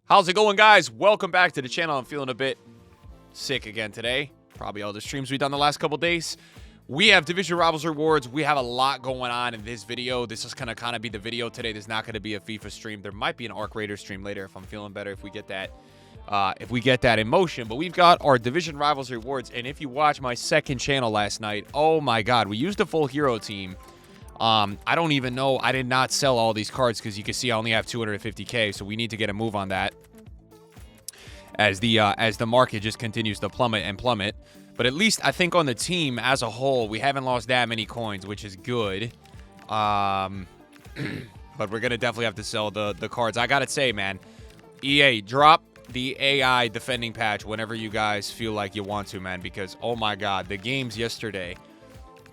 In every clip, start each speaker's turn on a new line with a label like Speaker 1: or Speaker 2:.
Speaker 1: How's it going, guys? Welcome back to the channel. I'm feeling a bit sick again today. Probably all the streams we've done the last couple days. We have Division Rivals rewards. We have a lot going on in this video. This is going to kind of be the video today. There's not going to be a FIFA stream. There might be an Arc Raider stream later if I'm feeling better, if we get that in motion. But we've got our Division Rivals rewards. And if you watch my second channel last night, oh my God, we used a full hero team. I don't even know. I did not sell all these cards because you can see I only have 250K. So we need to get a move on that as the market just continues to plummet and plummet. But at least I think on the team as a whole, we haven't lost that many coins, which is good. But we're going to definitely have to sell the cards. I got to say, man, EA, drop the AI defending patch whenever you guys feel like you want to, man. Because, oh my God, the games yesterday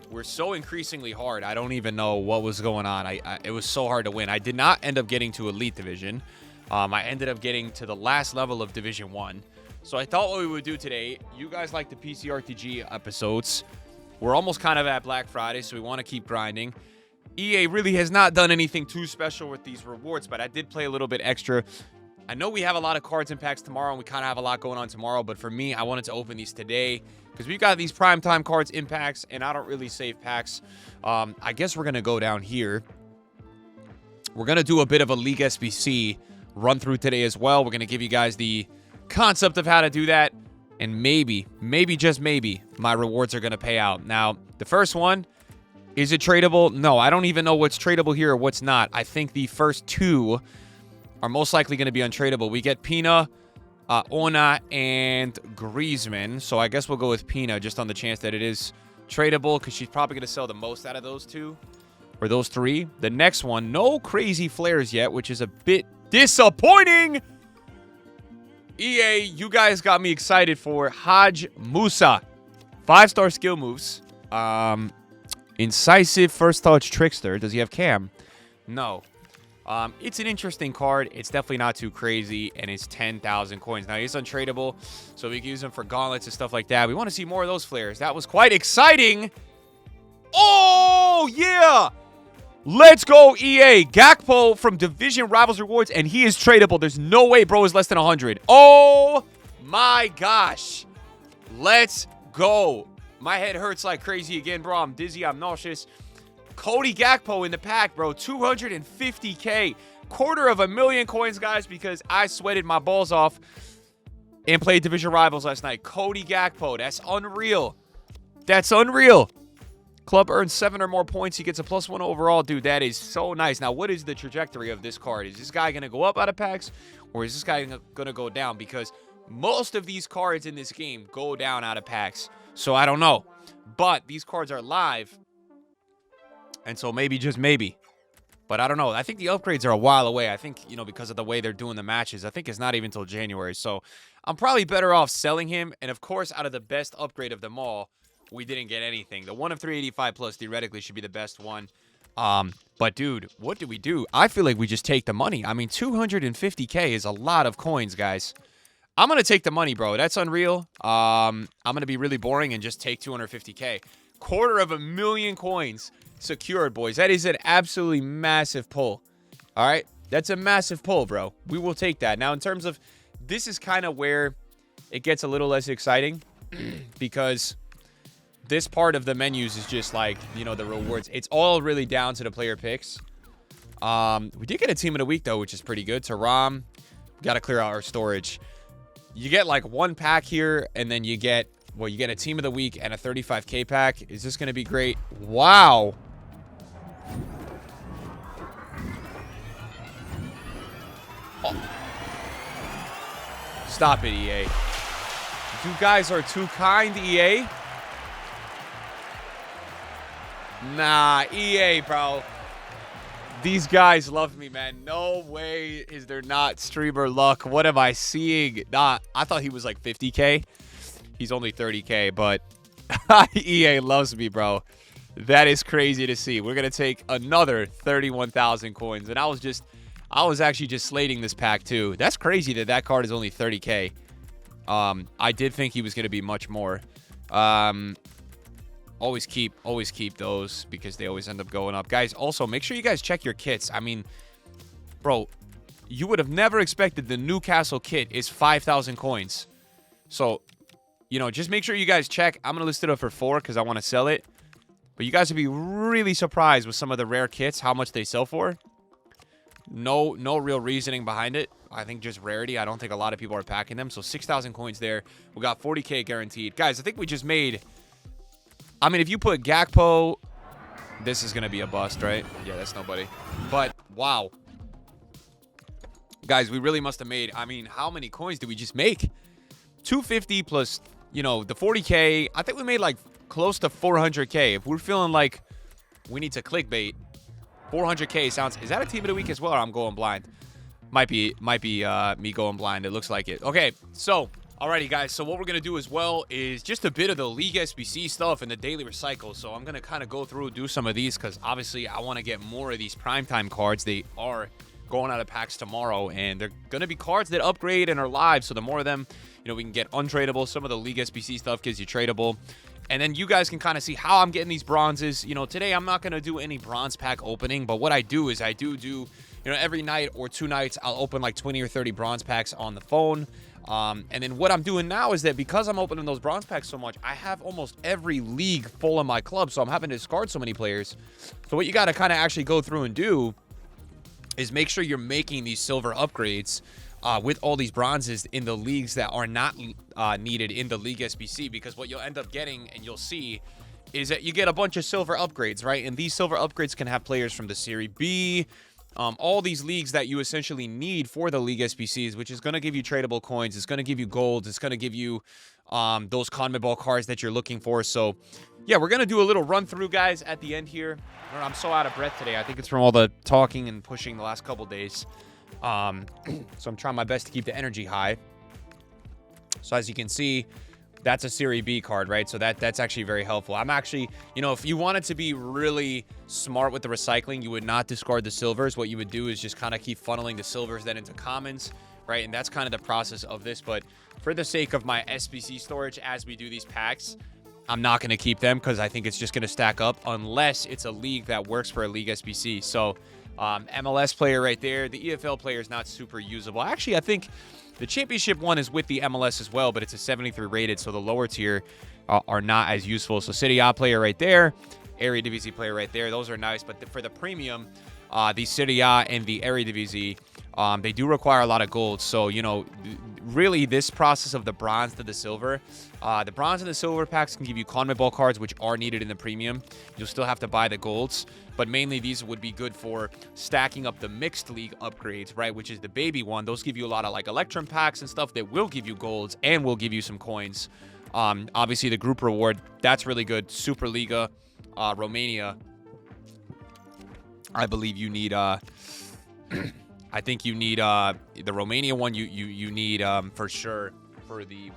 Speaker 1: were so increasingly hard. I don't even know what was going on. It was so hard to win. I did not end up getting to Elite Division. I ended up getting to the last level of Division 1. So I thought what we would do today, you guys like the PC RTG episodes. We're almost kind of at Black Friday, so we want to keep grinding. EA really has not done anything too special with these rewards, but I did play a little bit extra. I know we have a lot of cards and packs tomorrow, and we kind of have a lot going on tomorrow, but for me, I wanted to open these today because we've got these primetime cards in packs, and I don't really save packs. I guess we're going to go down here. We're going to do a bit of a League SBC run through today as well. We're going to give you guys the concept of how to do that, and maybe just maybe my rewards are going to pay out. Now, the first one, is it tradable? No, I don't even know what's tradable here or what's not. I think the first two are most likely going to be untradeable. We get Pina, Ona, and Griezmann. So I guess we'll go with Pina just on the chance that it is tradable because she's probably going to sell the most out of those two or those three. The next one, no crazy flares yet, which is a bit disappointing. EA, you guys got me excited for Haj Musa. 5-star skill moves. Incisive first touch trickster. Does he have cam? No. It's an interesting card. It's definitely not too crazy, and it's 10,000 coins. Now, he's untradeable, so we can use him for gauntlets and stuff like that. We want to see more of those flares. That was quite exciting. Oh, yeah. Let's go, EA. Gakpo from Division Rivals Rewards, and he is tradable. There's no way bro is less than 100. Oh, my gosh. Let's go. My head hurts like crazy again, bro. I'm dizzy. I'm nauseous. Cody Gakpo in the pack, bro. 250K. 250,000 coins, guys, because I sweated my balls off and played Division Rivals last night. Cody Gakpo. That's unreal. That's unreal. Club earns 7 or more points. He gets a +1 overall. Dude, that is so nice. Now, what is the trajectory of this card? Is this guy going to go up out of packs, or is this guy going to go down? Because most of these cards in this game go down out of packs. So, I don't know. But these cards are live. And so, maybe, just maybe. But I don't know. I think the upgrades are a while away. I think, because of the way they're doing the matches, I think it's not even until January. So, I'm probably better off selling him. And, of course, out of the best upgrade of them all, we didn't get anything. The one of 385 plus theoretically should be the best one. But, dude, what do we do? I feel like we just take the money. I mean, 250K is a lot of coins, guys. I'm going to take the money, bro. That's unreal. I'm going to be really boring and just take 250K. 250,000 coins secured, boys. That is an absolutely massive pull. All right? That's a massive pull, bro. We will take that. Now, in terms of, this is kind of where it gets a little less exciting because this part of the menus is just like, the rewards. It's all really down to the player picks. We did get a team of the week, though, which is pretty good. Taram, got to clear out our storage. You get like one pack here, and then you get a team of the week and a 35K pack. Is this going to be great? Wow. Oh. Stop it, EA. You guys are too kind, EA. Nah, EA, bro. These guys love me, man. No way is there not streamer luck. What am I seeing? Nah, I thought he was like 50K. He's only 30K, but EA loves me, bro. That is crazy to see. We're going to take another 31,000 coins. And I was actually just slating this pack, too. That's crazy that card is only 30K. I did think he was going to be much more. Always keep those because they always end up going up. Guys, also, make sure you guys check your kits. I mean, bro, you would have never expected the Newcastle kit is 5,000 coins. So, you know, just make sure you guys check. I'm going to list it up for 4 because I want to sell it. But you guys would be really surprised with some of the rare kits, how much they sell for. No real reasoning behind it. I think just rarity. I don't think a lot of people are packing them. So 6,000 coins there. We got 40K guaranteed. Guys, I think we just made... I mean, if you put Gakpo... This is going to be a bust, right? Yeah, that's nobody. But, wow. Guys, we really must have made... I mean, how many coins did we just make? 250 plus, you know, the 40K. I think we made, like, close to 400K. If we're feeling like we need to clickbait, 400K sounds... Is that a team of the week as well, or I'm going blind? Might be me going blind. It looks like it. Okay, so... Alrighty, guys, so what we're going to do as well is just a bit of the League SBC stuff and the daily recycle. So I'm going to kind of go through, do some of these because obviously I want to get more of these primetime cards. They are going out of packs tomorrow, and they're going to be cards that upgrade and are live. So the more of them, you know, we can get untradeable. Some of the League SBC stuff gives you tradable. And then you guys can kind of see how I'm getting these bronzes. You know, today I'm not going to do any bronze pack opening, but what I do is I do, you know, every night or 2 nights, I'll open like 20 or 30 bronze packs on the phone. And then what I'm doing now is that because I'm opening those bronze packs so much, I have almost every league full in my club, so I'm having to discard so many players. So what you got to kind of actually go through and do is make sure you're making these silver upgrades with all these bronzes in the leagues that are not needed in the League SBC, because what you'll end up getting, and you'll see, is that you get a bunch of silver upgrades, right? And these silver upgrades can have players from the Serie B, all these leagues that you essentially need for the League SBCs, which is going to give you tradable coins. It's going to give you gold. It's going to give you those CONMEBOL cards that you're looking for. So, yeah, we're going to do a little run through, guys, at the end here. I'm so out of breath today. I think it's from all the talking and pushing the last couple days. So I'm trying my best to keep the energy high. So as you can see, that's a Serie B card, right? So that's actually very helpful. I'm actually, you know, if you wanted to be really smart with the recycling, you would not discard the silvers. What you would do is just kind of keep funneling the silvers then into commons, right? And that's kind of the process of this. But for the sake of my SBC storage, as we do these packs, I'm not going to keep them because I think it's just going to stack up unless it's a league that works for a League SBC. So MLS player right there. The EFL player is not super usable. Actually, I think the championship one is with the MLS as well, but it's a 73 rated, so the lower tier are not as useful. So Serie A player right there, Eredivisie player right there. Those are nice, but for the premium, the Serie A and the Eredivisie, they do require a lot of gold. So, you know, really this process of the bronze to the silver, the bronze and the silver packs can give you CONMEBOL cards, which are needed in the premium. You'll still have to buy the golds, but mainly these would be good for stacking up the mixed league upgrades, right, which is the baby one. Those give you a lot of like Electrum packs and stuff that will give you golds and will give you some coins. Obviously the group reward, that's really good. Superliga, Romania, I believe you need I think you need the Romania one. You need for sure for the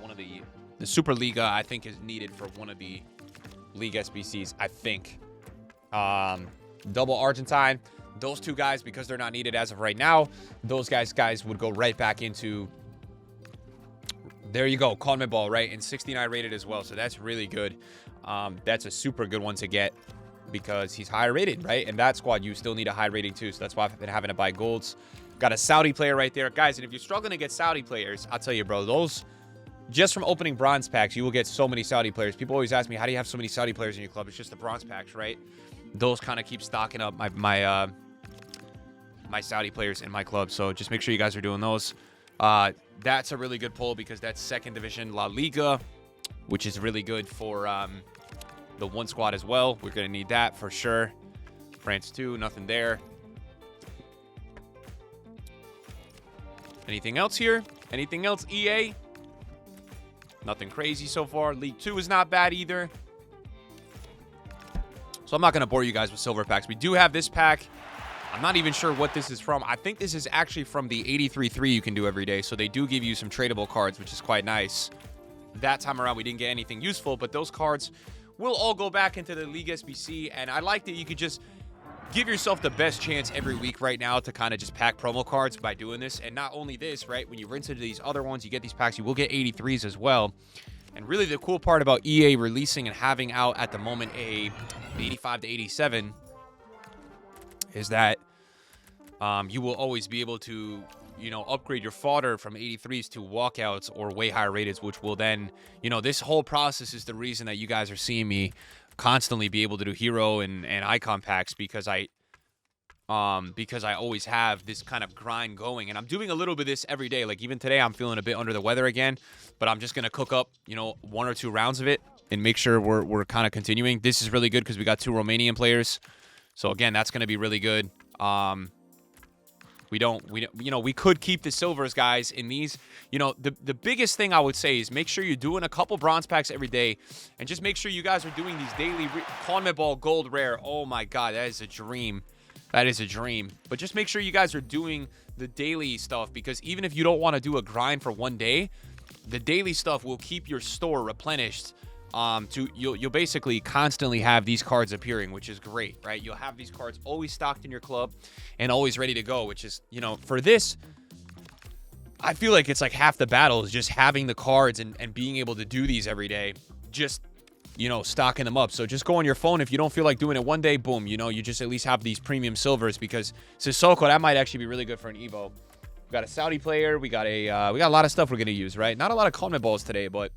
Speaker 1: Superliga. I think is needed for one of the League SBCs. I think double Argentine. Those two guys, because they're not needed as of right now, those guys would go right back into. There you go, CONMEBOL, right, and 69 rated as well. So that's really good. That's a super good one to get, because he's high rated, right? And that squad, you still need a high rating too. So that's why I've been having to buy golds. Got a Saudi player right there. Guys, and if you're struggling to get Saudi players, I'll tell you, bro, those, just from opening bronze packs, you will get so many Saudi players. People always ask me, how do you have so many Saudi players in your club? It's just the bronze packs, right? Those kind of keep stocking up my Saudi players in my club. So just make sure you guys are doing those. That's a really good pull because that's second division La Liga, which is really good for the one squad as well. We're going to need that for sure. France 2, nothing there. Anything else here? Anything else, EA? Nothing crazy so far. League 2 is not bad either. So I'm not going to bore you guys with silver packs. We do have this pack. I'm not even sure what this is from. I think this is actually from the 83-3 you can do every day. So they do give you some tradable cards, which is quite nice. That time around, we didn't get anything useful, but those cards will all go back into the League SBC. And I like that you could just give yourself the best chance every week right now to kind of just pack promo cards by doing this. And not only this, right? When you rinse into these other ones, you get these packs, you will get 83s as well. And really the cool part about EA releasing and having out at the moment a 85 to 87 is that you will always be able to, upgrade your fodder from 83s to walkouts or way higher rated, which will then, this whole process is the reason that you guys are seeing me constantly be able to do hero and icon packs, because I always have this kind of grind going, and I'm doing a little bit of this every day. Like even today, I'm feeling a bit under the weather again, but I'm just gonna cook up, 1 or 2 rounds of it and make sure we're kind of continuing. This is really good because we got 2 Romanian players, so again, that's gonna be really good. We could keep the silvers, guys, in these. The biggest thing I would say is make sure you're doing a couple bronze packs every day, and just make sure you guys are doing these daily CONMEBOL gold rare. Oh my god, that is a dream. That is a dream. But just make sure you guys are doing the daily stuff, because even if you don't want to do a grind for one day, the daily stuff will keep your store replenished. You'll basically constantly have these cards appearing, which is great, right? You'll have these cards always stocked in your club and always ready to go, which is, for this, I feel like it's like half the battle is just having the cards and being able to do these every day. Just stocking them up. So just go on your phone. If you don't feel like doing it one day, boom, you just at least have these premium silvers, because Sissoko, that might actually be really good for an Evo. We got a Saudi player. We got a lot of stuff we're going to use, right? Not a lot of CONMEBOLs today, but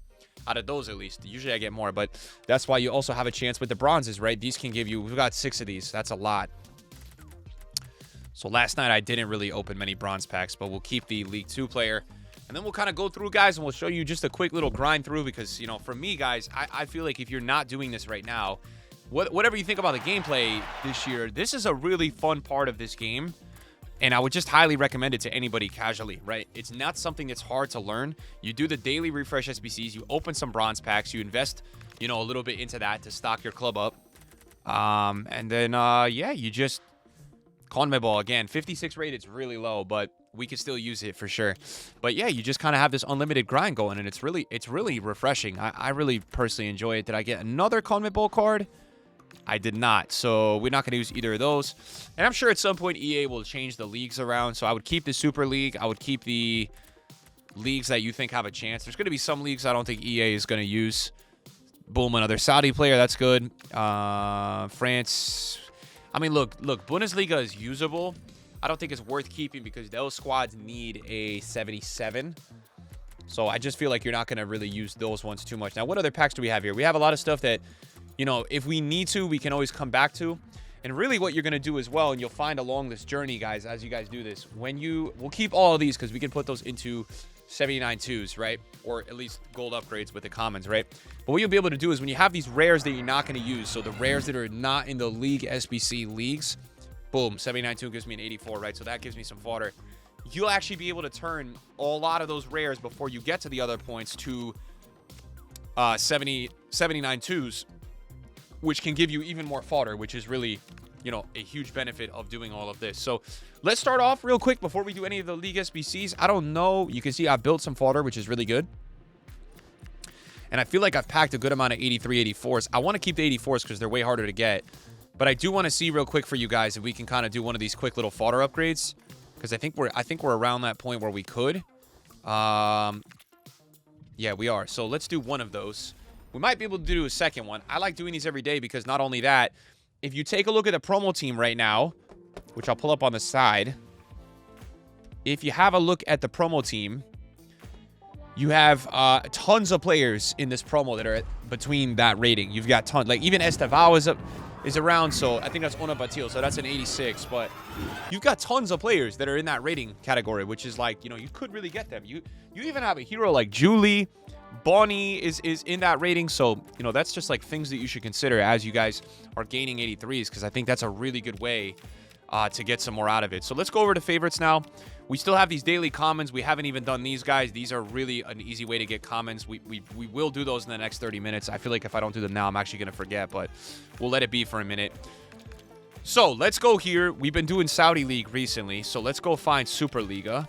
Speaker 1: out of those at least. Usually I get more, but that's why you also have a chance with the bronzes, right? These can give you, we've got 6 of these. That's a lot. So last night I didn't really open many bronze packs, but we'll keep the League 2 player. And then we'll kind of go through, guys, and we'll show you just a quick little grind through, because, for me, guys, I feel like if you're not doing this right now, whatever you think about the gameplay this year, this is a really fun part of this game. And I would just highly recommend it to anybody casually, right? It's not something that's hard to learn. You do the daily refresh SBCs, you open some bronze packs, you invest, a little bit into that to stock your club up. And then, you just... CONMEBOL, again, 56 rated, it's really low, but we can still use it for sure. But yeah, you just kind of have this unlimited grind going, and it's really refreshing. I really personally enjoy it. Did I get another CONMEBOL card? I did not, so we're not going to use either of those. And I'm sure at some point EA will change the leagues around, so I would keep the Super League. I would keep the leagues that you think have a chance. There's going to be some leagues I don't think EA is going to use. Boom, another Saudi player, that's good. France... I mean, look, Bundesliga is usable. I don't think it's worth keeping because those squads need a 77. So I just feel like you're not going to really use those ones too much. Now, what other packs do we have here? We have a lot of stuff that, if we need to, we can always come back to. And really what you're going to do as well, and you'll find along this journey, guys, as you guys do this, we'll keep all of these because we can put those into 79 twos, right? Or at least gold upgrades with the commons, right? But what you'll be able to do is when you have these rares that you're not going to use, so the rares that are not in the League SBC leagues, boom, 79 2 gives me an 84, right? So that gives me some fodder. You'll actually be able to turn a lot of those rares before you get to the other points to 79 twos, which can give you even more fodder, which is really, a huge benefit of doing all of this. So let's start off real quick before we do any of the League SBCs. I don't know. You can see I built some fodder, which is really good. And I feel like I've packed a good amount of 83, 84s. I want to keep the 84s because they're way harder to get. But I do want to see real quick for you guys if we can kind of do one of these quick little fodder upgrades. Because I think we're around that point where we could. Yeah, we are. So let's do one of those. We might be able to do a second one. I like doing these every day because not only that, if you take a look at the promo team right now, which I'll pull up on the side. If you have a look at the promo team, you have tons of players in this promo that are between that rating. You've got tons. Like even Estevao is around, so I think that's Ona Batil, so that's an 86. But you've got tons of players that are in that rating category, which is like, you could really get them. You even have a hero like Julie. Bonnie is in that rating, so that's just like things that you should consider as you guys are gaining 83s, because I think that's a really good way to get some more out of it. So let's go over to favorites now. We still have these daily commons. We haven't even done these, guys. These are really an easy way to get commons. We will do those in the next 30 minutes. I feel like if I don't do them now, I'm actually going to forget, but we'll let it be for a minute. So let's go here. We've been doing Saudi League recently, so let's go find Superliga,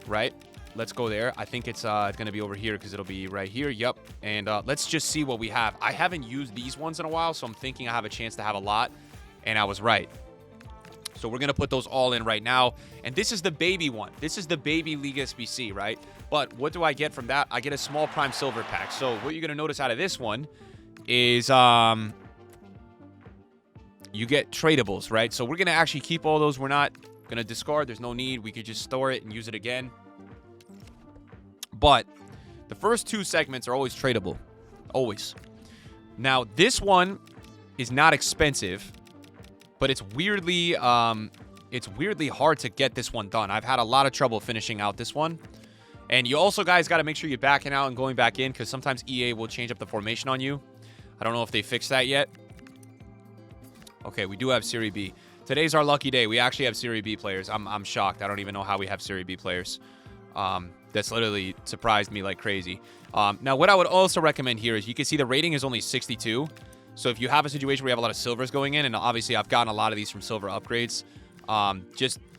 Speaker 1: right? Let's go there. I think it's going to be over here because it'll be right here. Yep. And let's just see what we have. I haven't used these ones in a while, so I'm thinking I have a chance to have a lot, and I was right. So we're going to put those all in right now. And this is the baby one. This is the baby League SBC, right? But what do I get from that? I get a small prime silver pack. So what you're going to notice out of this one is you get tradables, right? So we're going to actually keep all those. We're not Gonna discard. There's no need. We could just store it and use it again. But the first 2 segments are always tradable. Always. Now, this one is not expensive, but it's weirdly hard to get this one done. I've had a lot of trouble finishing out this one. And you also, guys, got to make sure you're backing out and going back in, because sometimes EA will change up the formation on you. I don't know if they fixed that yet. Okay, we do have Serie B. Today's our lucky day. We actually have Serie B players. I'm shocked. I don't even know how we have Serie B players. That's literally surprised me like crazy. Now, what I would also recommend here is you can see the rating is only 62. So if you have a situation where you have a lot of silvers going in, and obviously I've gotten a lot of these from silver upgrades,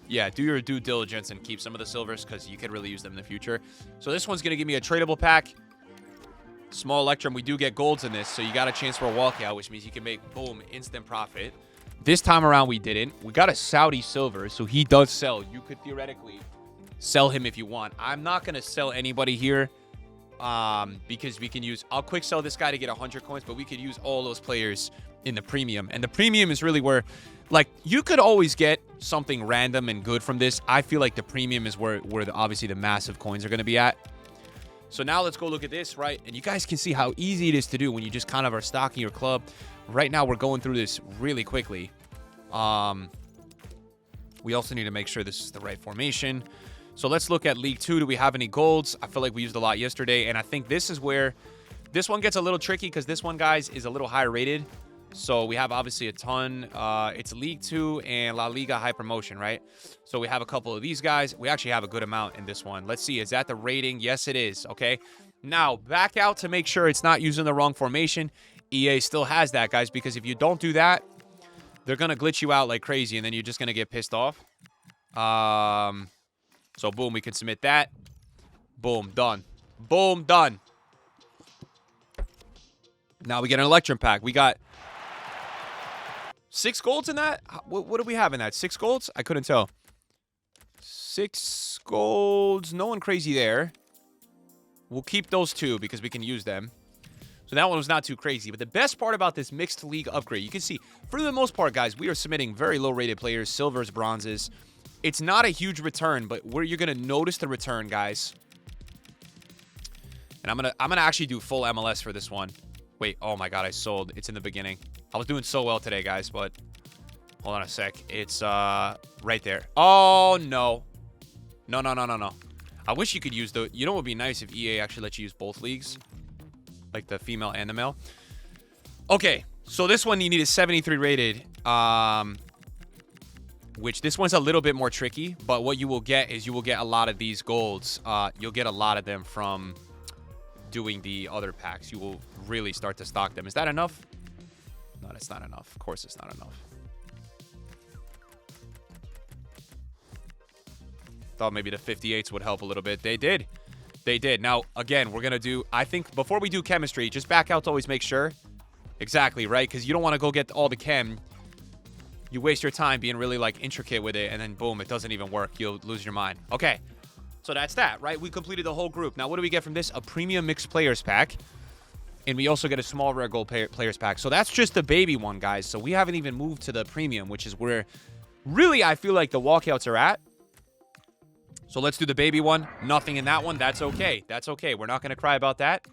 Speaker 1: yeah, do your due diligence and keep some of the silvers, because you could really use them in the future. So this one's going to give me a tradable pack. Small Electrum. We do get golds in this, so you got a chance for a walkout, which means you can make, boom, instant profit. This time around, we didn't. We got a Saudi silver, so he does sell. You could theoretically sell him if you want. I'm not going to sell anybody here because we can use... I'll quick sell this guy to get 100 coins, but we could use all those players in the premium. And the premium is really where... Like, you could always get something random and good from this. I feel like the premium is where obviously the massive coins are going to be at. So now let's go look at this, right? And you guys can see how easy it is to do when you just kind of are stocking your club. Right now, we're going through this really quickly. We also need to make sure this is the right formation. So let's look at League 2. Do we have any golds? I feel like we used a lot yesterday. And I think this is where this one gets a little tricky, because this one, guys, is a little higher rated. So we have obviously a ton. It's League 2 and La Liga High Promotion, right? So we have a couple of these guys. We actually have a good amount in this one. Let's see. Is that the rating? Yes, it is. Okay. Now, back out to make sure it's not using the wrong formation. EA still has that, guys, because if you don't do that, they're going to glitch you out like crazy, and then you're just going to get pissed off. So, boom, we can submit that. Boom, done. Boom, done. Now we get an Electrum pack. We got 6 golds in that? What do we have in that? 6 golds? I couldn't tell. 6 golds. No one crazy there. We'll keep those 2 because we can use them. So that one was not too crazy. But the best part about this mixed league upgrade, you can see, for the most part, guys, we are submitting very low-rated players, silvers, bronzes. It's not a huge return, but where you're going to notice the return, guys. And I'm gonna actually do full MLS for this one. Wait, oh my god, I sold. It's in the beginning. I was doing so well today, guys, but hold on a sec. It's right there. Oh, no. No. I wish you could use the... You know what would be nice if EA actually let you use both leagues? Like the female and the male. Okay, so this one you need a 73 rated. Which this one's a little bit more tricky, but what you will get is you will get a lot of these golds. You'll get a lot of them from doing the other packs. You will really start to stock them. Is that enough? No, that's not enough. Of course it's not enough. Thought maybe the 58s would help a little bit. They did. They did. Now, again, we're going to do... I think before we do chemistry, just back out to always make sure. Exactly, right? Because you don't want to go get all the chem. You waste your time being really, like, intricate with it, and then, boom, it doesn't even work. You'll lose your mind. Okay. So that's that, right? We completed the whole group. Now, what do we get from this? A premium mixed players pack. And we also get a small rare gold players pack. So that's just the baby one, guys. So we haven't even moved to the premium, which is where really I feel like the walkouts are at. So let's do the baby one. Nothing in that one. That's okay. That's okay. We're not going to cry about that.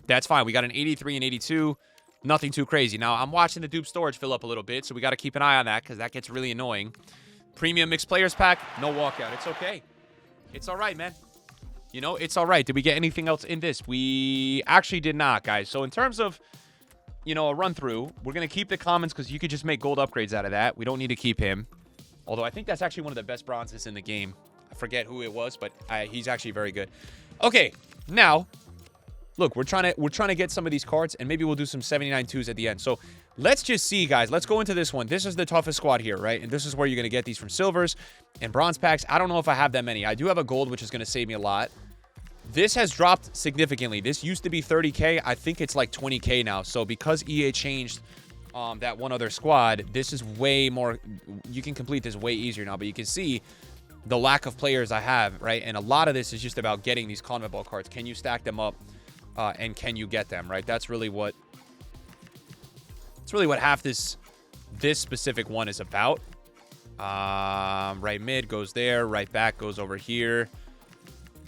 Speaker 1: That's fine. We got an 83 and 82. Nothing too crazy. Now, I'm watching the dupe storage fill up a little bit, so we got to keep an eye on that because that gets really annoying. Premium mixed players pack. No walkout. It's okay. It's all right, man. You know, it's all right. Did we get anything else in this? We actually did not, guys. So in terms of, you know, a run-through, we're going to keep the commons because you could just make gold upgrades out of that. We don't need to keep him. Although I think that's actually one of the best bronzes in the game. I forget who it was, but he's actually very good. Okay, now, look, we're trying to get some of these cards, and maybe we'll do some 79 2s at the end. So let's just see, guys. Let's go into this one. This is the toughest squad here, right? And this is where you're going to get these from silvers and bronze packs. I don't know if I have that many. I do have a gold, which is going to save me a lot. This has dropped significantly. This used to be 30K. I think it's like 20K now. So because EA changed that one other squad, this is way more... You can complete this way easier now, but you can see the lack of players I have, right? And a lot of this is just about getting these CONMEBOL cards. Can you stack them up and can you get them, right? That's really what... It's really what half this specific one is about. Right mid goes there. Right back goes over here.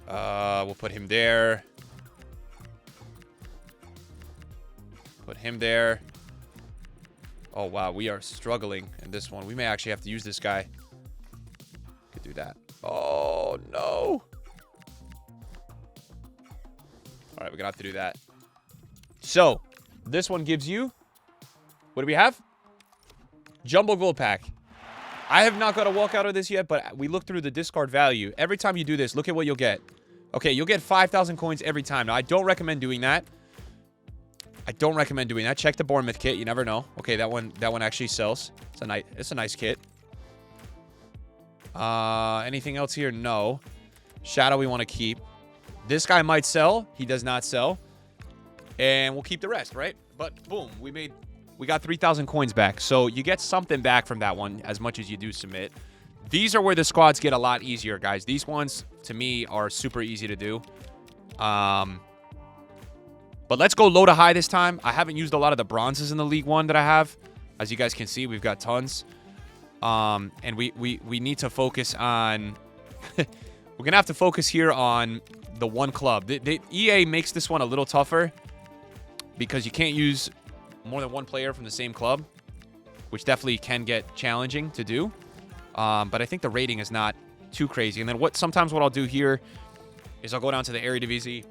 Speaker 1: We'll put him there. Put him there. Oh, wow. We are struggling in this one. We may actually have to use this guy. Could do that. Oh, no. All right, we're going to have to do that. So, this one gives you... What do we have? Jumbo Gold Pack. I have not got a walk out of this yet, but we looked through the discard value. Every time you do this, look at what you'll get. Okay, you'll get 5,000 coins every time. Now, I don't recommend doing that. Check the Bournemouth kit. You never know. Okay, that one actually sells. It's a nice kit. Anything else here? No. Shadow we want to keep. This guy might sell. He does not sell. And we'll keep the rest, right? But boom, we got 3,000 coins back. So you get something back from that one as much as you do submit. These are where the squads get a lot easier, guys. These ones, to me, are super easy to do. But let's go low to high this time. I haven't used a lot of the bronzes in the League One that I have. As you guys can see, we've got tons. And we need to focus on... We're going to have to focus here on the one club. The EA makes this one a little tougher because you can't use more than one player from the same club, which definitely can get challenging to do. But I think the rating is not too crazy. And then sometimes what I'll do here is I'll go down to the Eredivisie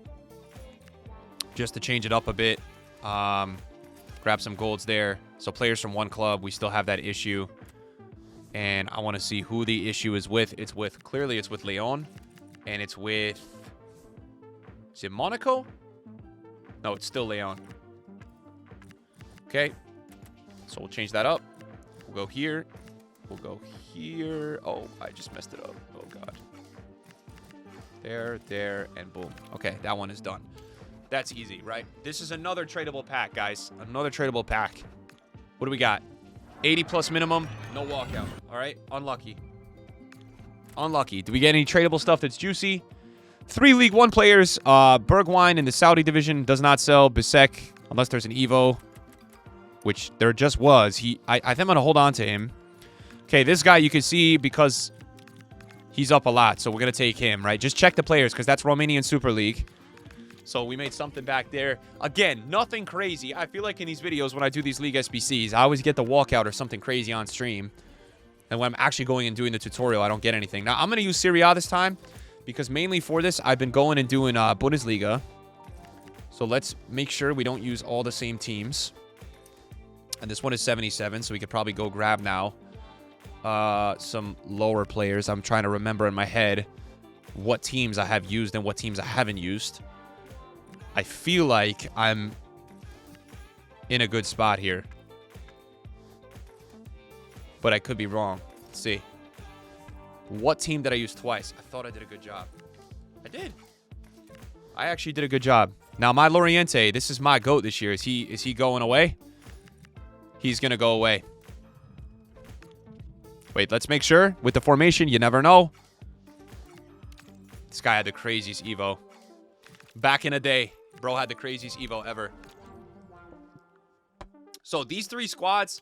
Speaker 1: just to change it up a bit. Grab some golds there. So players from one club, we still have that issue. And I want to see who the issue is with. Clearly it's with Lyon. And it's with... Is it Monaco? No, it's still Lyon. Okay. So we'll change that up. We'll go here. We'll go here. Oh, I just messed it up. Oh, God. There, and boom. Okay, that one is done. That's easy, right? This is another tradable pack, guys. Another tradable pack. What do we got? 80 plus minimum. No walkout. All right? Unlucky. Unlucky. Do we get any tradable stuff that's juicy? 3 League One players. Bergwijn in the Saudi division does not sell. Bisek, unless there's an Evo, which there just was. I think I'm going to hold on to him. Okay, this guy you can see because he's up a lot, so we're going to take him, right? Just check the players because that's Romanian Super League. So we made something back there. Again, nothing crazy. I feel like in these videos when I do these League SBCs, I always get the walkout or something crazy on stream. And when I'm actually going and doing the tutorial, I don't get anything. Now, I'm going to use Serie A this time because mainly for this, I've been going and doing Bundesliga. So let's make sure we don't use all the same teams. And this one is 77, so we could probably go grab now some lower players. I'm trying to remember in my head what teams I have used and what teams I haven't used. I feel like I'm in a good spot here. But I could be wrong. Let's see. What team did I use twice? I thought I did a good job. I did. I actually did a good job. Now, my Loriente, this is my GOAT this year. Is he going away? He's going to go away. Wait, let's make sure. With the formation, you never know. This guy had the craziest Evo. Back in the day, bro had the craziest Evo ever. So these 3 squads,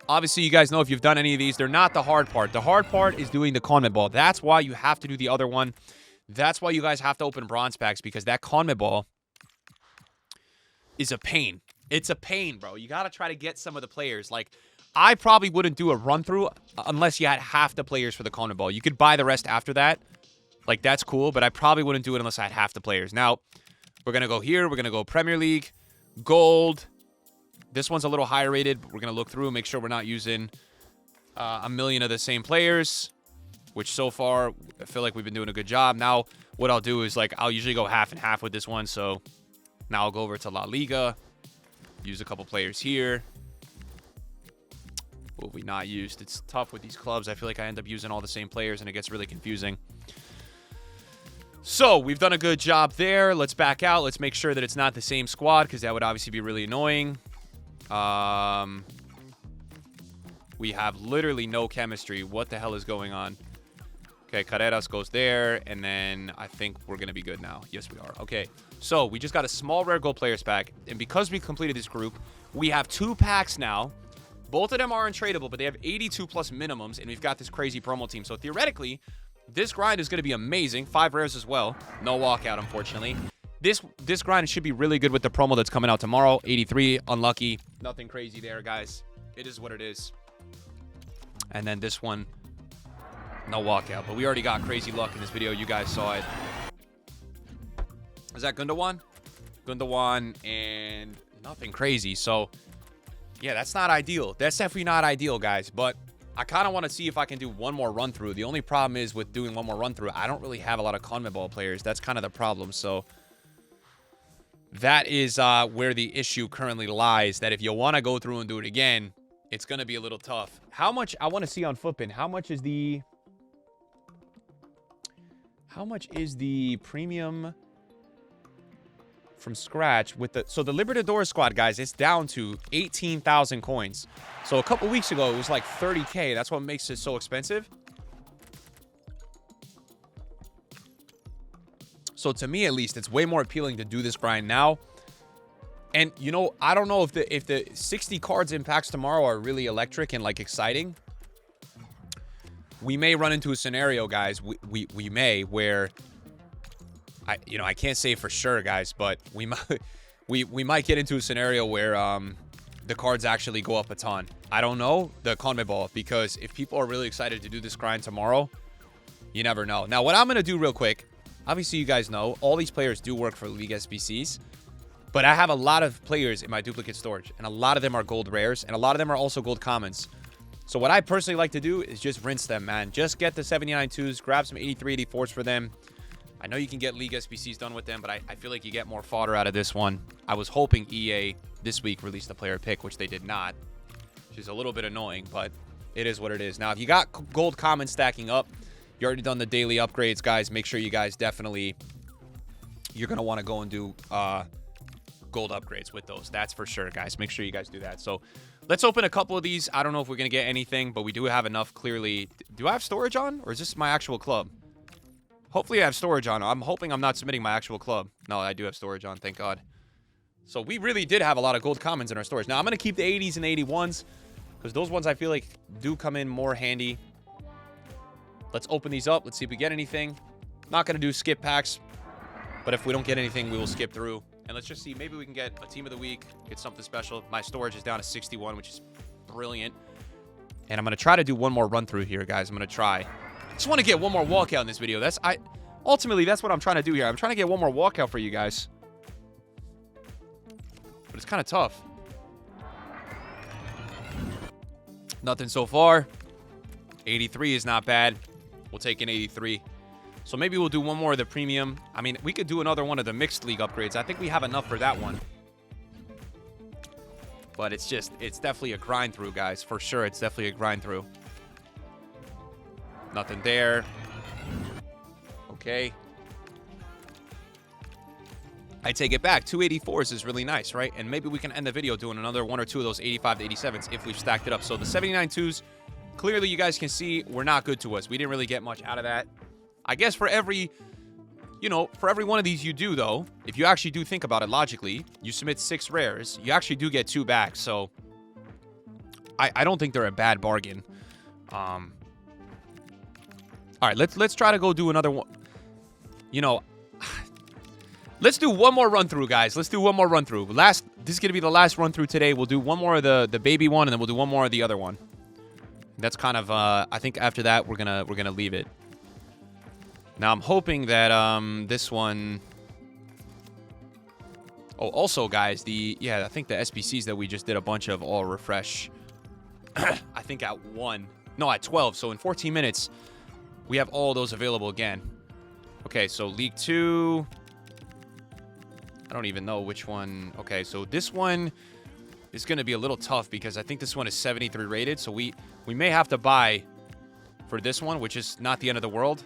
Speaker 1: obviously you guys know if you've done any of these, they're not the hard part. The hard part is doing the CONMEBOL. That's why you have to do the other one. That's why you guys have to open bronze packs, because that CONMEBOL is a pain. It's a pain, bro. You got to try to get some of the players. Like, I probably wouldn't do a run-through unless you had half the players for the CONMEBOL. You could buy the rest after that. Like, that's cool, but I probably wouldn't do it unless I had half the players. Now, we're going to go here. We're going to go Premier League, Gold. This one's a little higher rated. We're going to look through and make sure we're not using a million of the same players, which so far, I feel like we've been doing a good job. Now, what I'll do is, like, I'll usually go half and half with this one. So, now I'll go over to La Liga, use a couple players here. What have we not used? It's tough with these clubs. I feel like I end up using all the same players, and it gets really confusing. So, we've done a good job there. Let's back out. Let's make sure that it's not the same squad, because that would obviously be really annoying. We have literally no chemistry. What the hell is going on? Okay, Carreras goes there, and then I think we're going to be good now. Yes, we are. Okay, so we just got a small rare gold players pack, and because we completed this group, we have 2 packs now Both of them are untradeable, but they have 82 plus minimums, and we've got this crazy promo team. So theoretically, this grind is going to be amazing. 5 rares as well. No walkout, unfortunately. This grind should be really good with the promo that's coming out tomorrow. 83, unlucky. Nothing crazy there, guys. It is what it is. And then this one, no walkout. But we already got crazy luck in this video. You guys saw it. Is that Gundawan? Gundawan and nothing crazy. So, yeah, that's not ideal. That's definitely not ideal, guys. But I kind of want to see if I can do one more run through. The only problem is with doing one more run through, I don't really have a lot of CONMEBOL players. That's kind of the problem. So that is where the issue currently lies, that if you want to go through and do it again, it's going to be a little tough. How much, I want to see on Footbin, how much is the premium from scratch with the, so the Libertadores squad, guys, it's down to 18,000 coins. So a couple weeks ago, it was like 30K. That's what makes it so expensive. So to me, at least, it's way more appealing to do this grind now. And, you know, I don't know if the 60 cards in packs tomorrow are really electric and, like, exciting. We may run into a scenario, guys. We may, where, I can't say for sure, guys, but we might get into a scenario where the cards actually go up a ton. I don't know, the CONMEBOL, because if people are really excited to do this grind tomorrow, you never know. Now, what I'm going to do real quick, obviously you guys know, all these players do work for League SBCs, but I have a lot of players in my duplicate storage, and a lot of them are gold rares, and a lot of them are also gold commons. So what I personally like to do is just rinse them, man. Just get the 79 2s, grab some 83, 84s for them. I know you can get League SBCs done with them, but I feel like you get more fodder out of this one. I was hoping EA this week released a player pick, which they did not, which is a little bit annoying, but it is what it is. Now, if you got gold common stacking up, you already done the daily upgrades, guys. Make sure you guys definitely, you're going to want to go and do gold upgrades with those. That's for sure, guys. Make sure you guys do that. So let's open a couple of these. I don't know if we're going to get anything, but we do have enough, clearly. Do I have storage on, or is this my actual club? Hopefully I have storage on. I'm hoping I'm not submitting my actual club. No, I do have storage on, thank God. So we really did have a lot of gold commons in our storage. Now, I'm going to keep the 80s and 81s, because those ones I feel like do come in more handy. Let's open these up. Let's see if we get anything. Not going to do skip packs, but if we don't get anything, we will skip through. And let's just see. Maybe we can get a team of the week, get something special. My storage is down to 61, which is brilliant. And I'm going to try to do one more run through here, guys. I'm going to try. I just want to get one more walkout in this video. Ultimately, that's what I'm trying to do here. I'm trying to get one more walkout for you guys. But it's kind of tough. Nothing so far. 83 is not bad. We'll take an 83. So maybe we'll do one more of the premium. I mean, we could do another one of the mixed league upgrades. I think we have enough for that one. But it's definitely a grind through, guys. For sure, it's definitely a grind through. Nothing there. Okay. I take it back. 284s is really nice, right? And maybe we can end the video doing another one or two of those 85 to 87s if we've stacked it up. So the 79 2s, clearly you guys can see were not good to us. We didn't really get much out of that. I guess for every one of these you do, though, if you actually do think about it logically, you submit 6 rares, you actually do get 2 back. So I don't think they're a bad bargain. All right, let's try to go do another one. Let's do one more run through, guys. Let's do one more run through. This is gonna be the last run through today. We'll do one more of the baby one, and then we'll do one more of the other one. That's kind of I think after that we're gonna leave it. Now I'm hoping that this one. Oh, also, guys, I think the SBCs that we just did a bunch of all refresh. I think at 12. So in 14 minutes, we have all those available again. Okay, so League 2. I don't even know which one. Okay, so this one is going to be a little tough because I think this one is 73 rated. So we may have to buy for this one, which is not the end of the world.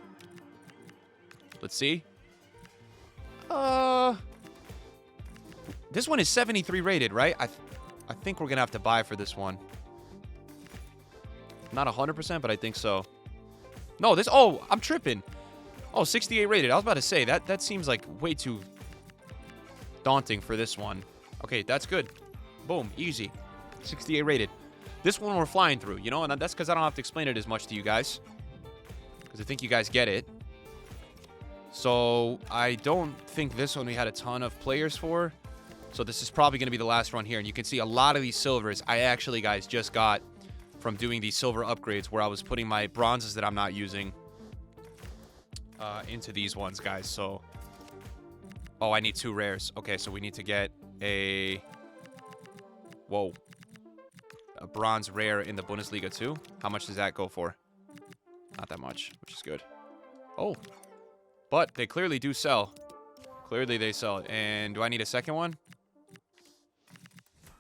Speaker 1: Let's see. This one is 73 rated, right? I think we're going to have to buy for this one. Not 100%, but I think so. No, oh, I'm tripping. Oh, 68 rated. I was about to say, that seems like way too daunting for this one. Okay, that's good. Boom, easy. 68 rated. This one we're flying through, you know, and that's because I don't have to explain it as much to you guys, because I think you guys get it. So I don't think this one we had a ton of players for. So this is probably going to be the last run here. And you can see a lot of these silvers I actually, guys, just got from doing these silver upgrades where I was putting my bronzes that I'm not using into these ones, guys. So, oh, I need 2 rares. Okay, so we need to get a bronze rare in the Bundesliga too. How much does that go for? Not that much, which is good. Oh, but they clearly do sell. Clearly they sell. And do I need a second one?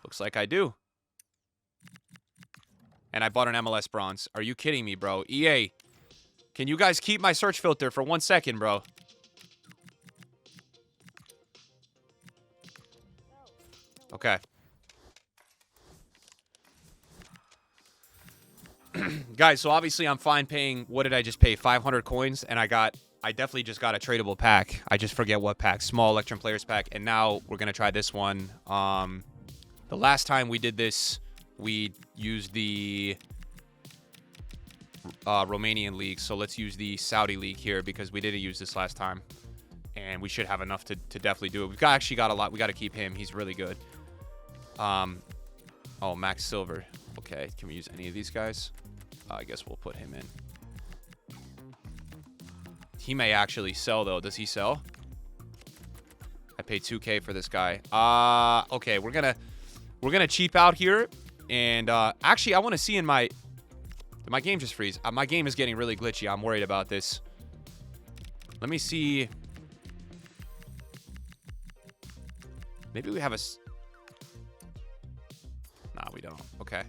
Speaker 1: Looks like I do. And I bought an MLS bronze. Are you kidding me, bro? EA, can you guys keep my search filter for 1 second, bro? Okay. Guys, so obviously I'm fine paying, what did I just pay? 500 coins, and I definitely just got a tradable pack. I just forget what pack. Small Electrum Players pack, and now we're going to try this one. The last time we did this, we used the Romanian league, so let's use the Saudi league here because we didn't use this last time, and we should have enough to definitely do it. We've actually got a lot. We got to keep him. He's really good. Oh, Max Silver. Okay, can we use any of these guys? I guess we'll put him in. He may actually sell, though. Does he sell? I paid 2K for this guy. Okay, we're gonna cheap out here. And actually, I want to see in my... Did my game just freeze? My game is getting really glitchy. I'm worried about this. Let me see. Maybe we have a... Nah, we don't. Okay.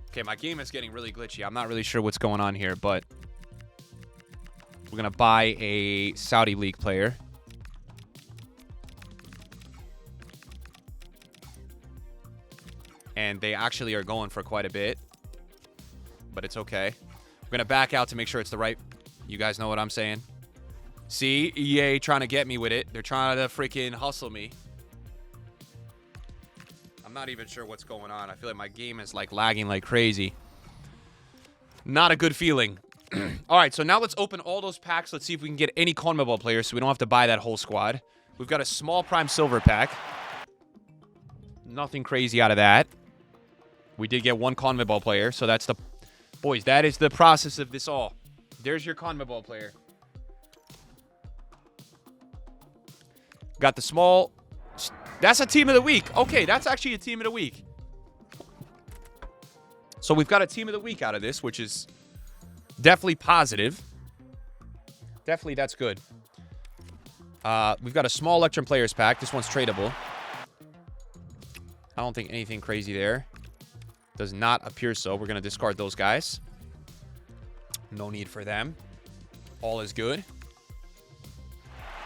Speaker 1: Okay, my game is getting really glitchy. I'm not really sure what's going on here, but we're going to buy a Saudi League player. And they actually are going for quite a bit, but it's okay. We're going to back out to make sure it's the right... You guys know what I'm saying? See? EA trying to get me with it. They're trying to freaking hustle me. I'm not even sure what's going on. I feel like my game is like lagging like crazy. Not a good feeling. All right, so now let's open all those packs. Let's see if we can get any CONMEBOL players so we don't have to buy that whole squad. We've got a small prime silver pack. Nothing crazy out of that. We did get 1 CONMEBOL player, so that's the... Boys, that is the process of this all. There's your CONMEBOL player. Got the small... That's a team of the week. Okay, that's actually a team of the week. So we've got a team of the week out of this, which is definitely positive. Definitely, that's good. We've got a small Electrum Players pack. This one's tradable. I don't think anything crazy there. Does not appear so. We're going to discard those guys. No need for them. All is good.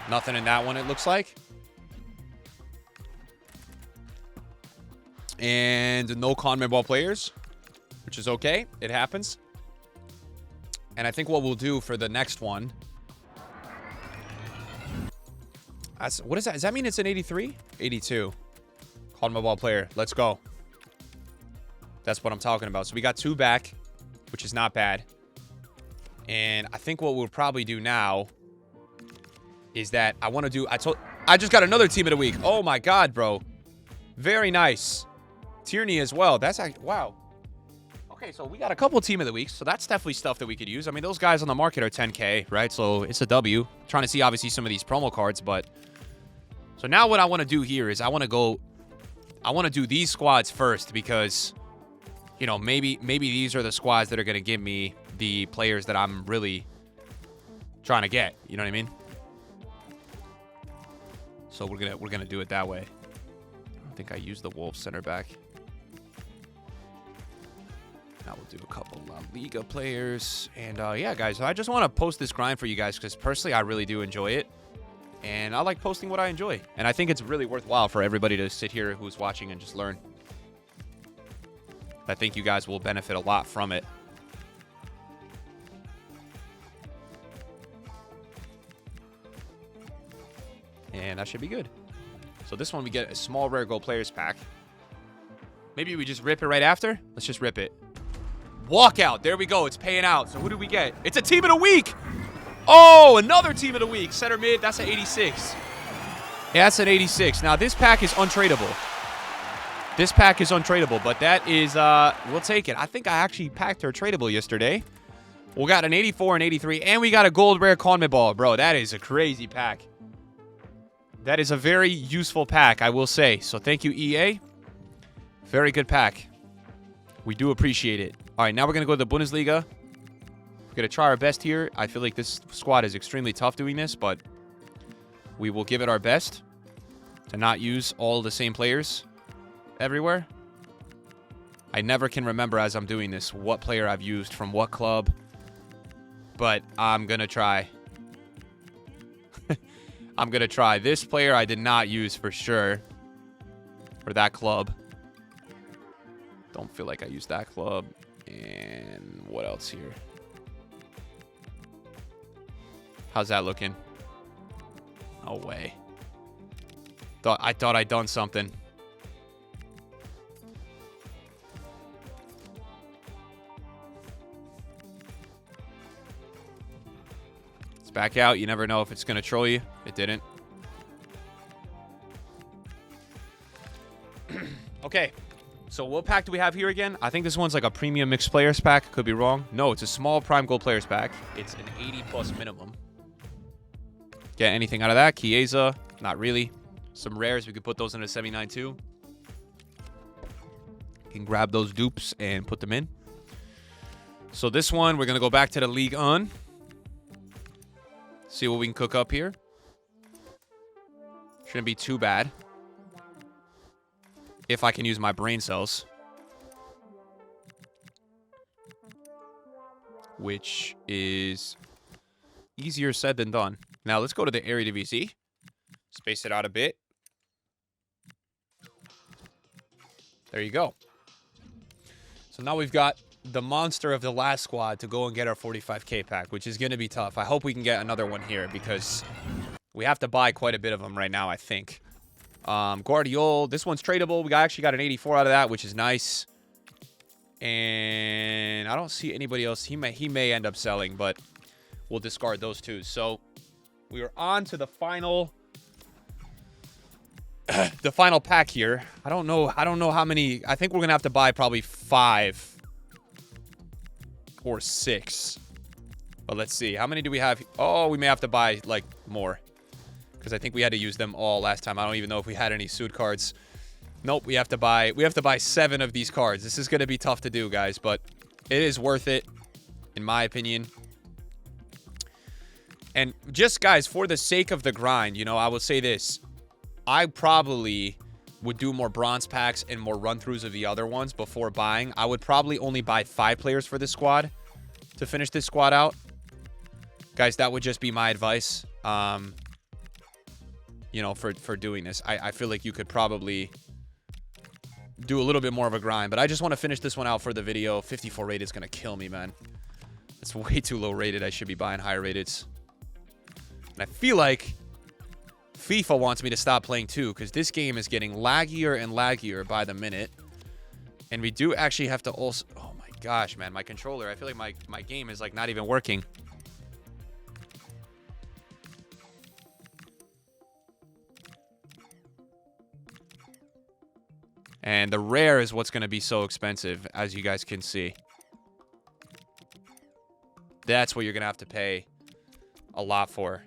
Speaker 1: Nothing in that one, it looks like. And no CONMEBOL players, which is okay. It happens. And I think what we'll do for the next one... What is that? Does that mean it's an 83? 82. CONMEBOL player. Let's go. That's what I'm talking about. So we got 2 back, which is not bad. And I think what we'll probably do now is that I want to do... I just got another team of the week. Oh my god, bro. Very nice. Tierney as well. That's actually... Wow. Okay, so we got a couple team of the weeks. So that's definitely stuff that we could use. I mean, those guys on the market are 10K, right? So it's a W. Trying to see, obviously, some of these promo cards, but... So now what I want to do here is I want to do these squads first because, you know, maybe these are the squads that are going to give me the players that I'm really trying to get. You know what I mean? So we're gonna do it that way. I don't think I used the Wolves center back. Now we'll do a couple La Liga players. And yeah, guys, I just want to post this grind for you guys because personally I really do enjoy it. And I like posting what I enjoy. And I think it's really worthwhile for everybody to sit here who's watching and just learn. I think you guys will benefit a lot from it. And that should be good. So this one we get a small rare gold players pack. Maybe we just rip it right after? Let's just rip it. Walkout. There we go. It's paying out. So who do we get? It's a team of the week. Oh, another team of the week. Center mid. That's an 86. Yeah, that's an 86. Now, this pack is untradeable. This pack is untradeable, but that is, we'll take it. I think I actually packed her tradable yesterday. We got an 84 and 83, and we got a gold rare Conmebol ball. Bro, that is a crazy pack. That is a very useful pack, I will say. So thank you, EA. Very good pack. We do appreciate it. All right, now we're going to go to the Bundesliga. We're going to try our best here. I feel like this squad is extremely tough doing this, but we will give it our best to not use all the same players everywhere. I never can remember as I'm doing this what player I've used from what club, but I'm going to try. I'm going to try. This player I did not use for sure for that club. Don't feel like I used that club. And what else here? How's that looking? No way. I thought I'd done something. It's back out. You never know if it's going to troll you. It didn't. Okay. So what pack do we have here again? I think this one's like a premium mixed players pack. Could be wrong. No, it's a small prime gold players pack. It's an 80 plus minimum. Get anything out of that? Chiesa? Not really. Some rares. We could put those in a 79 too. Can grab those dupes and put them in. So this one, we're going to go back to the League on. See what we can cook up here. Shouldn't be too bad. If I can use my brain cells. Which is easier said than done. Now, let's go to the RTG. Space it out a bit. There you go. So now we've got the monster of the last squad to go and get our 45k pack, which is going to be tough. I hope we can get another one here because we have to buy quite a bit of them right now, I think. Guardiola, this one's tradable. We actually got an 84 out of that, which is nice. And I don't see anybody else. He may end up selling, but we'll discard those two. So we are on to the final the final pack here. I don't know how many. I think we're gonna have to buy probably 5 or 6. But let's see. How many do we have? Oh, we may have to buy like more. Because I think we had to use them all last time. I don't even know if we had any suit cards. Nope, we have to buy 7 of these cards. This is going to be tough to do, guys, but it is worth it, in my opinion. And just, guys, for the sake of the grind, you know, I will say this. I probably would do more bronze packs and more run-throughs of the other ones before buying. I would probably only buy 5 players for this squad to finish this squad out. Guys, that would just be my advice. You know, for doing this. I feel like you could probably do a little bit more of a grind, but I just want to finish this one out for the video. 54 rated is going to kill me, man. It's way too low rated. I should be buying higher rated. And I feel like FIFA wants me to stop playing too, because this game is getting laggier and laggier by the minute. And we do actually have to also... Oh my gosh, man. My controller, I feel like my game is like not even working. And the rare is what's going to be so expensive, as you guys can see. That's what you're going to have to pay a lot for.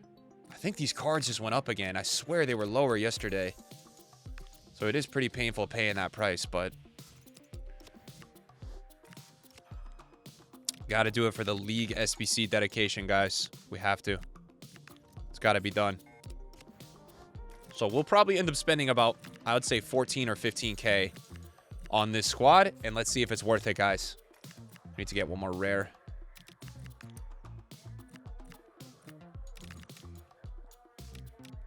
Speaker 1: I think these cards just went up again. I swear they were lower yesterday. So it is pretty painful paying that price, but... Got to do it for the League SBC dedication, guys. We have to. It's got to be done. So we'll probably end up spending about, I would say, 14 or 15k on this squad. And let's see if it's worth it, guys. We need to get one more rare.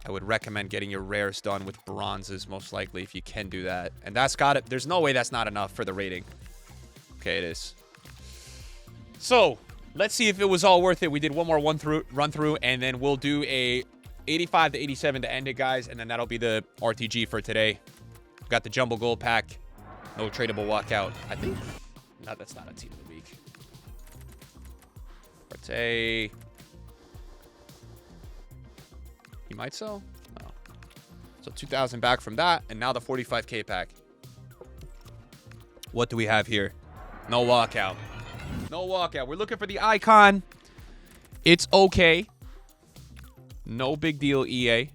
Speaker 1: I would recommend getting your rares done with bronzes, most likely, if you can do that. And that's got it. There's no way that's not enough for the rating. Okay, it is. So let's see if it was all worth it. We did one more run through, and then we'll do a 85 to 87 to end it, guys, and then that'll be the RTG for today. We've got the Jumbo Gold Pack. No tradable walkout. I think... No, that's not a team of the week. Arte. He might sell? No. So 2,000 back from that. And now the 45K pack. What do we have here? No walkout. No walkout. We're looking for the icon. It's okay. No big deal, EA.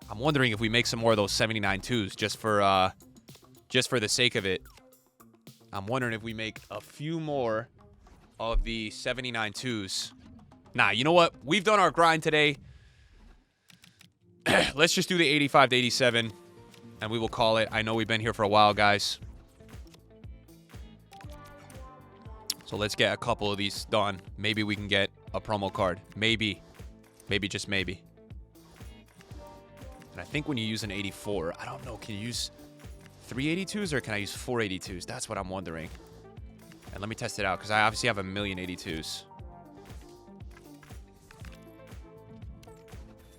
Speaker 1: I'm wondering if we make some more of those 79 twos just for the sake of it. I'm wondering if we make a few more of the 79 twos. Nah, you know what? We've done our grind today. Let's just do the 85 to 87, and we will call it. I know we've been here for a while, guys. So let's get a couple of these done. Maybe we can get a promo card. Maybe. Maybe, just maybe. And I think when you use an 84, I don't know, can you use 382s or can I use 482s? That's what I'm wondering. And let me test it out because I obviously have a million 82s.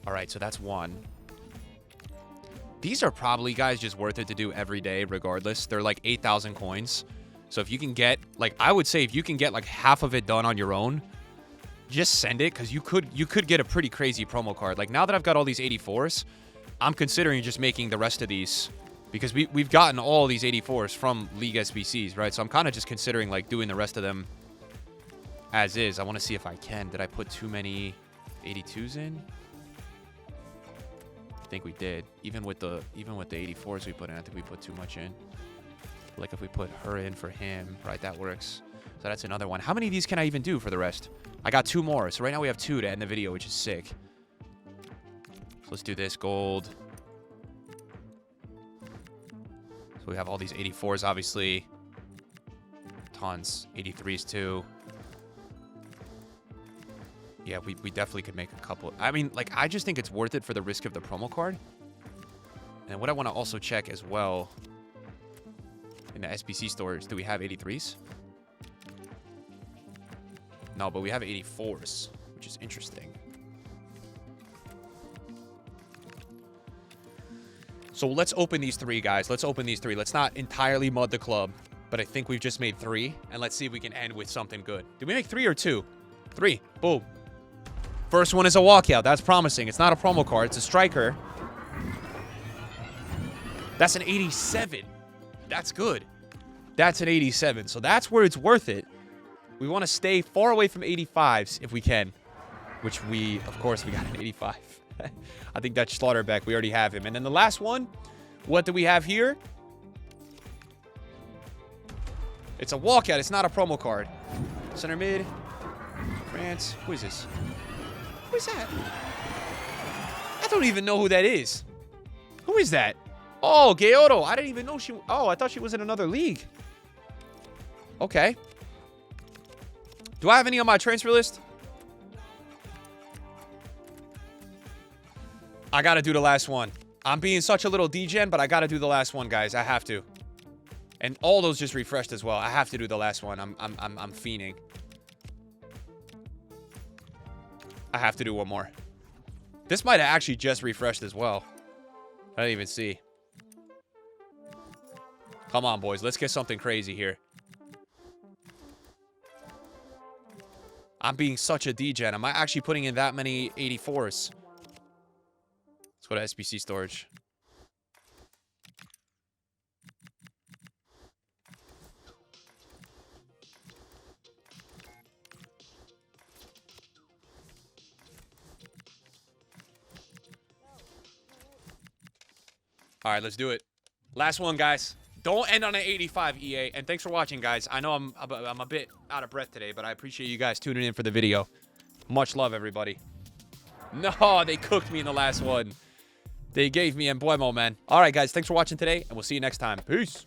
Speaker 1: All right, so that's one. These are probably, guys, just worth it to do every day regardless. They're like 8,000 coins. So if you can get, like, I would say if you can get like half of it done on your own, just send it because you could get a pretty crazy promo card. Like now that I've got all these 84s, I'm considering just making the rest of these because we've gotten all these 84s from League SBCs, right? So I'm kind of just considering like doing the rest of them as is. I want to see if I can. Did I put too many 82s in? I think we did. Even with the 84s we put in, I think we put too much in. Like if we put her in for him, right? That works. So that's another one. How many of these can I even do for the rest? I got 2 more. So right now we have 2 to end the video, which is sick. So let's do this gold. So we have all these 84s, obviously. Tons. 83s too. Yeah, we definitely could make a couple. I mean, like, I just think it's worth it for the risk of the promo card. And what I want to also check as well in the SBC stores, do we have 83s? No, but we have 84s, which is interesting. So let's open these 3, guys. Let's open these 3. Let's not entirely mud the club, but I think we've just made 3. And let's see if we can end with something good. Did we make 3 or 2? 3. Boom. First one is a walkout. That's promising. It's not a promo card. It's a striker. That's an 87. That's good. That's an 87. So that's where it's worth it. We want to stay far away from 85s if we can. Which we, of course, we got an 85. I think that's Slaughterbeck. We already have him. And then the last one, what do we have here? It's a walkout. It's not a promo card. Center mid. France. Who is this? Who is that? I don't even know who that is. Who is that? Oh, Gayoto. I didn't even know she... Oh, I thought she was in another league. Okay. Do I have any on my transfer list? I got to do the last one. I'm being such a little degen, but I got to do the last one, guys. I have to. And all those just refreshed as well. I have to do the last one. I'm fiending. I have to do one more. This might have actually just refreshed as well. I didn't even see. Come on, boys. Let's get something crazy here. I'm being such a degen. Am I actually putting in that many 84s? Let's go to SBC storage. All right, let's do it. Last one, guys. Don't end on an 85, EA. And thanks for watching, guys. I know I'm a bit out of breath today, but I appreciate you guys tuning in for the video. Much love, everybody. No, they cooked me in the last one. They gave me Embuemo, man. All right, guys. Thanks for watching today, and we'll see you next time. Peace.